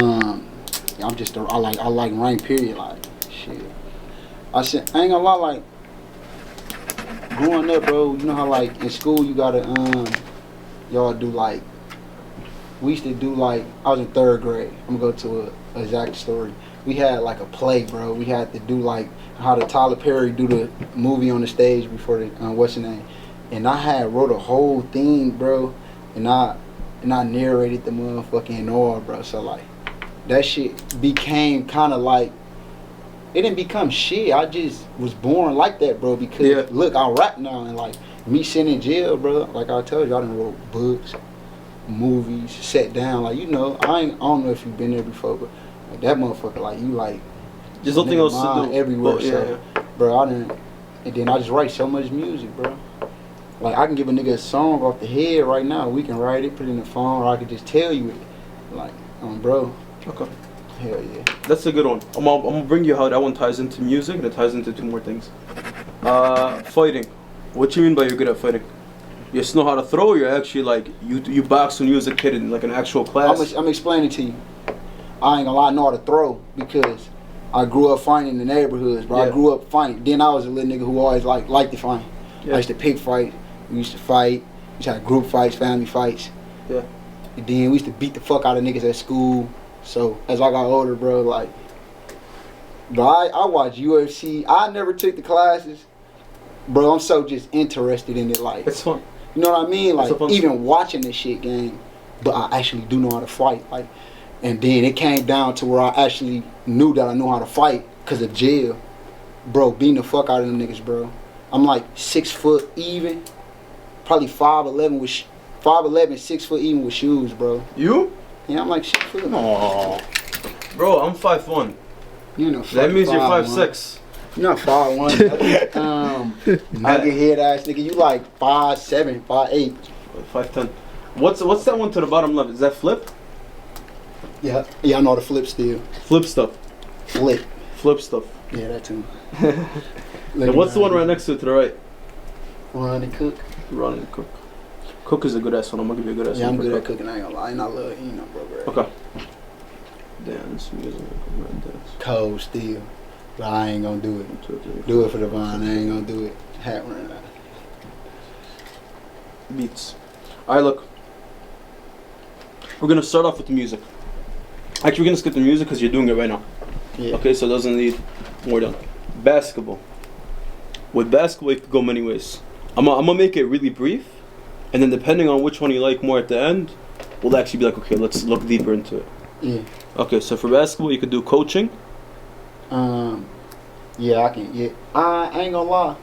I like rain. Period. Like shit. I said I ain't gonna lie. Like growing up, bro. You know how like in school you gotta y'all do like. We used to do like I was in 3rd grade. I'm gonna go to a exact story. We had like a play, bro. We had to do like how the Tyler Perry do the movie on the stage before the what's the name, and I had wrote a whole thing, bro, and I narrated the motherfucking all, bro. So like that shit became kind of like it didn't become shit. I just was born like that, bro. Because look, I rap now, and like me sitting in jail, bro. Like I told you, I done wrote books, movies, sat down. Like I don't know if you've been there before, but like, that motherfucker, like you like. There's nothing else to do everywhere, bro. I didn't, and then I just write so much music, bro. Like I can give a nigga a song off the head right now. We can write it, put it in the phone, or I could just tell you it, like, bro. Okay. Hell yeah. That's a good one. I'm gonna bring you how that one ties into music, and it ties into 2 more things. Fighting. What you mean by you're good at fighting? You just know how to throw. Or you're actually like you boxed when you was a kid in like an actual class. I'm explaining to you. I ain't gonna lie, I know how to throw because I grew up fighting in the neighborhoods, bro. Yeah. I grew up fighting. Then I was a little nigga who always liked to fight. Yeah. I used to pick fight. We used to fight. We used to have group fights, family fights. Yeah. And then we used to beat the fuck out of niggas at school. So as I got older, bro, like, bro, I watch UFC. I never took the classes, bro. I'm so just interested in it, like, it's fun. You know what I mean? Like even watching this shit game, but I actually do know how to fight, like. And then it came down to where I actually knew that I knew how to fight because of jail. Bro, beating the fuck out of them niggas, bro. I'm like 6 foot even. Probably 5'11", 6 foot even with shoes, bro. You? Yeah, I'm like 6 foot. Aww. Bro, I'm 5'1". You know, that means you're 5'6". You're not 5'1". Nugget head ass nigga. You like 5'7", 5'8". 5'10". What's that one to the bottom left? Is that flip? Yeah, I know how to flip still. Flip stuff. Flip stuff. Yeah, that too. And what's the one right next to it to the right? Run and cook. Run and cook. Cook is a good ass one. I'm gonna give you a good ass one. Yeah, I'm good at cooking. I ain't gonna lie. I love eating, bro. Okay. Dance, music, dance. Cold still, but I ain't gonna do it. Do it for the vine. I ain't gonna do it. Hat running out. Beats. All right, look. We're gonna start off with the music. Actually, we're gonna skip the music because you're doing it right now. Yeah. Okay, so it doesn't need more done. Basketball. With basketball, it could go many ways. I'm gonna make it really brief, and then depending on which one you like more at the end, we'll actually be like, okay, let's look deeper into it. Yeah. Okay, so for basketball, you could do coaching. Yeah, I can. Yeah, I ain't gonna lie.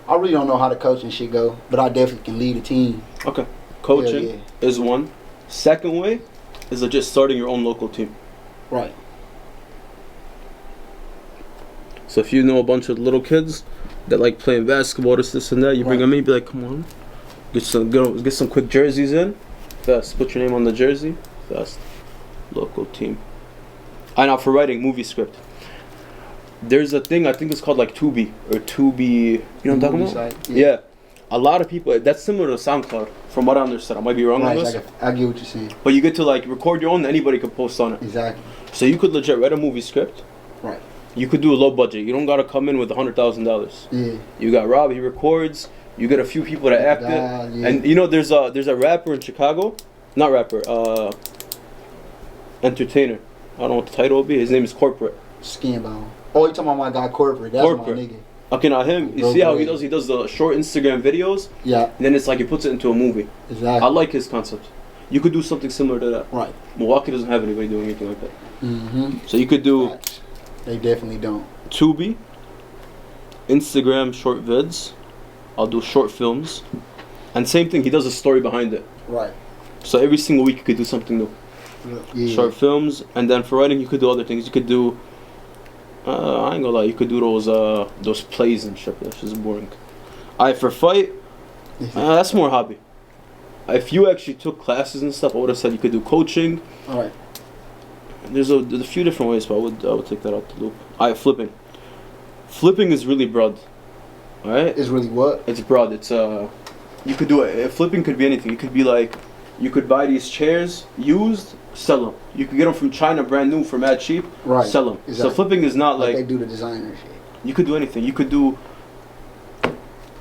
I really don't know how the coaching shit go, but I definitely can lead a team. Okay, coaching is one. Second way is just starting your own local team. Right. So if you know a bunch of little kids that like playing basketball, this and that, you bring them in, be like, come on, get some quick jerseys in, fast. Put your name on the jersey, fast. Local team. Now for writing movie script, there's a thing I think it's called like Tubi or Tubi. You know what I'm talking about? Yeah. A lot of people, that's similar to SoundCloud, from what I understand. I might be wrong on this. I get what you're saying. But you get to like record your own, anybody could post on it. Exactly. So you could legit write a movie script. Right. You could do a low budget. You don't gotta come in with $100,000. Yeah. You got Rob, he records. You get a few people to act it. Yeah. And you know, there's a rapper in Chicago, not rapper, entertainer. I don't know what the title would be. His name is Corporate. Skinbone. Oh, you talking about my guy Corporate? That's my nigga. Okay, now him. You see how he does? He does the short Instagram videos. Yeah. And then it's like he puts it into a movie. Exactly. I like his concept. You could do something similar to that. Right. Milwaukee doesn't have anybody doing anything like that. Mm-hmm. So you could do. Facts. They definitely don't. Tubi. Instagram short vids. I'll do short films. And same thing, he does a story behind it. Right. So every single week you could do something new. Yeah. Short films, and then for writing you could do other things. You could do. I ain't gonna lie, you could do those plays and shit. That's just boring. Alright, for fight, that's more hobby. If you actually took classes and stuff, I would have said you could do coaching. Alright. There's a few different ways, but I would take that out the loop. Alright, flipping. Flipping is really broad. Alright? It's really what? It's broad. It's you could do it. Flipping could be anything. It could be like You could buy these chairs used, sell them. You could get them from China brand new for mad cheap, Right. sell them. Exactly. So flipping is not Like like they do the designer shit. you could do anything. You could do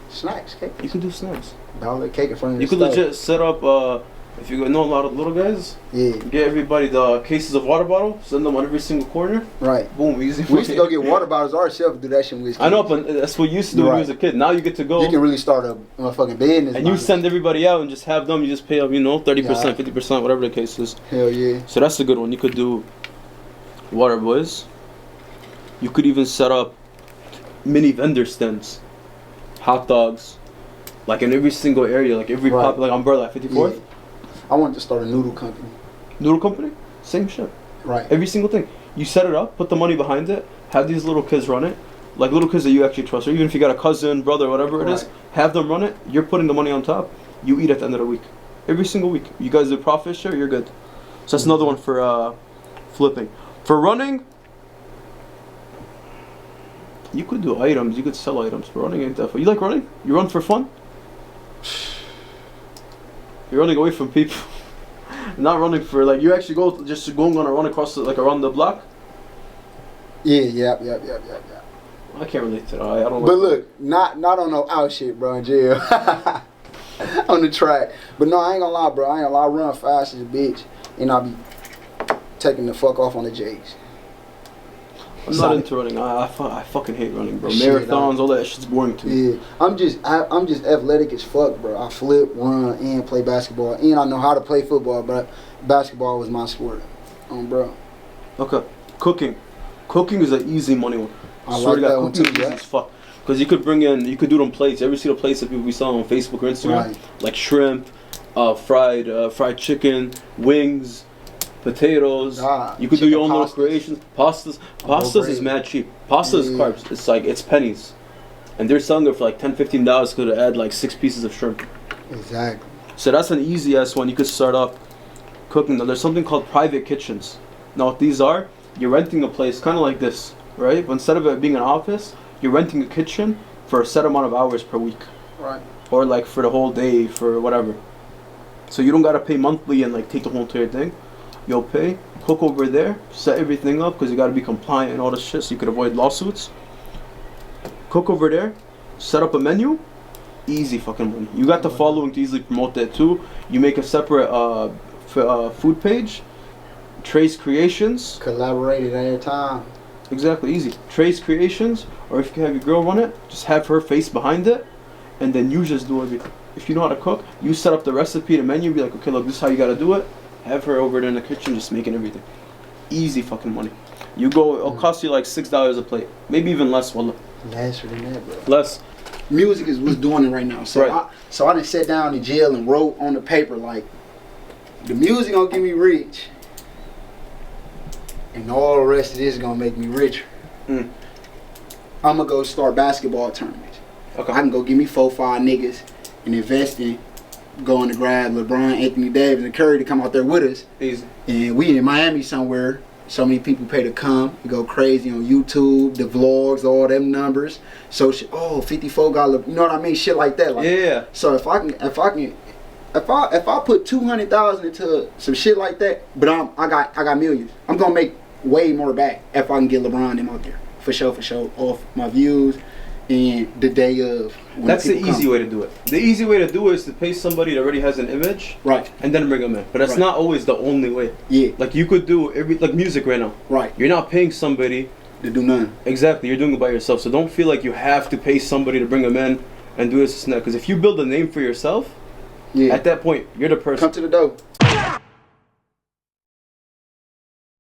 Snacks, cake. you could do snacks. Dollar cake in front of the You could stove. legit set up. If you know a lot of little guys, Yeah. get everybody the cases of water bottle, send them on every single corner. Right. Boom, easy. We used to go get water bottles ourselves and do that shit when we was kids. I know, but that's what you used to do when you was a kid. Now you get to go. You can really start a motherfucking business. And you send everybody out and just have them. You just pay up, 30%, Yeah. 50%, whatever the case is. Hell yeah. So that's a good one. You could do water boys. You could even set up mini vendor stands, hot dogs, like in every single area, like every Right. pop, like Umbrella at 54th. Yeah. I wanted to start a noodle company. Noodle company, same shit. Right. Every single thing. You set it up, put the money behind it, have these little kids run it, like little kids that you actually trust, or even if you got a cousin, brother, whatever it is, Right. have them run it. You're putting the money on top. You eat at the end of the week, every single week. You guys do profit share, you're good. So that's another one for flipping. For running, you could do items. You could sell items. For running ain't that fun. You like running? You run for fun? You're running away from people. Not running for like you actually go just going on a run across like around the block. Yeah, yep. I can't relate to that. I don't. But like look, not on no out shit, bro, in jail. On the track. But no, I ain't gonna lie, bro. I ain't gonna lie. I run fast as a bitch, and I be taking the fuck off on the J's. I'm not into running. I fucking hate running, bro. Shit, Marathons, all that shit's boring to me. Yeah, I'm just athletic as fuck, bro. I flip, run, and play basketball, and I know how to play football, but basketball was my sport, bro. Okay, cooking is an easy money one. I Swear like to God, that one cooking too, is easy as fuck. Because you could do them plates. Every single plates that people be selling on Facebook or Instagram, Right. like shrimp, fried chicken, wings, potatoes. You could do your own little creations. Pastas is mad cheap. Pasta is carbs. It's like it's pennies, and they're selling it for like $10-15. Could add like 6 pieces of shrimp. Exactly. So that's an easy ass one. You could start up cooking. Now there's something called private kitchens. Now what these are, you're renting a place, kind of like this, right? But instead of it being an office, you're renting a kitchen for a set amount of hours per week. Right. Or like for the whole day, for whatever. So you don't gotta pay monthly and like take the whole entire thing. You'll pay, cook over there, set everything up because you gotta be compliant and all this shit so you could avoid lawsuits. Cook over there, set up a menu, easy fucking money. You got the following to easily promote that too. You make a separate food page, Trace Creations. Collaborated every time. Exactly, easy. Trace Creations, or if you can have your girl run it, just have her face behind it, and then you just do everything. If you know how to cook, you set up the recipe, the menu, be like, okay, look, this is how you gotta do it. Have her over there in the kitchen just making everything. Easy fucking money. You go, it'll cost you like $6 a plate. Maybe even less, wallah. Lesser than that, bro. Less. Music is what's doing it right now. So Right. I done sat down in jail and wrote on the paper like, the music gonna get me rich, and all the rest of this is gonna make me richer. Mm. I'm gonna go start basketball tournaments. Okay. I can go give me 4-5 niggas and invest in going to grab LeBron, Anthony Davis, and Curry to come out there with us. Easy. And we in Miami somewhere. So many people pay to come. We go crazy on YouTube, the vlogs, all them numbers. So 54 got, you know what I mean? Shit like that. Like, Yeah. so if I put 200,000 into some shit like that, but I got millions. I'm gonna make way more back if I can get LeBron them out there for sure, off my views and the day of. when That's the people easy come. way to do it. The easy way to do it is to pay somebody that already has an image, Right. and then bring them in. But that's Right. not always the only way. Yeah. Like you could do like music right now. Right. You're not paying somebody. To do nothing. Exactly. You're doing it by yourself. So don't feel like you have to pay somebody to bring them in and do this and that. Because if you build a name for yourself, Yeah. at that point you're the person. Come to the door.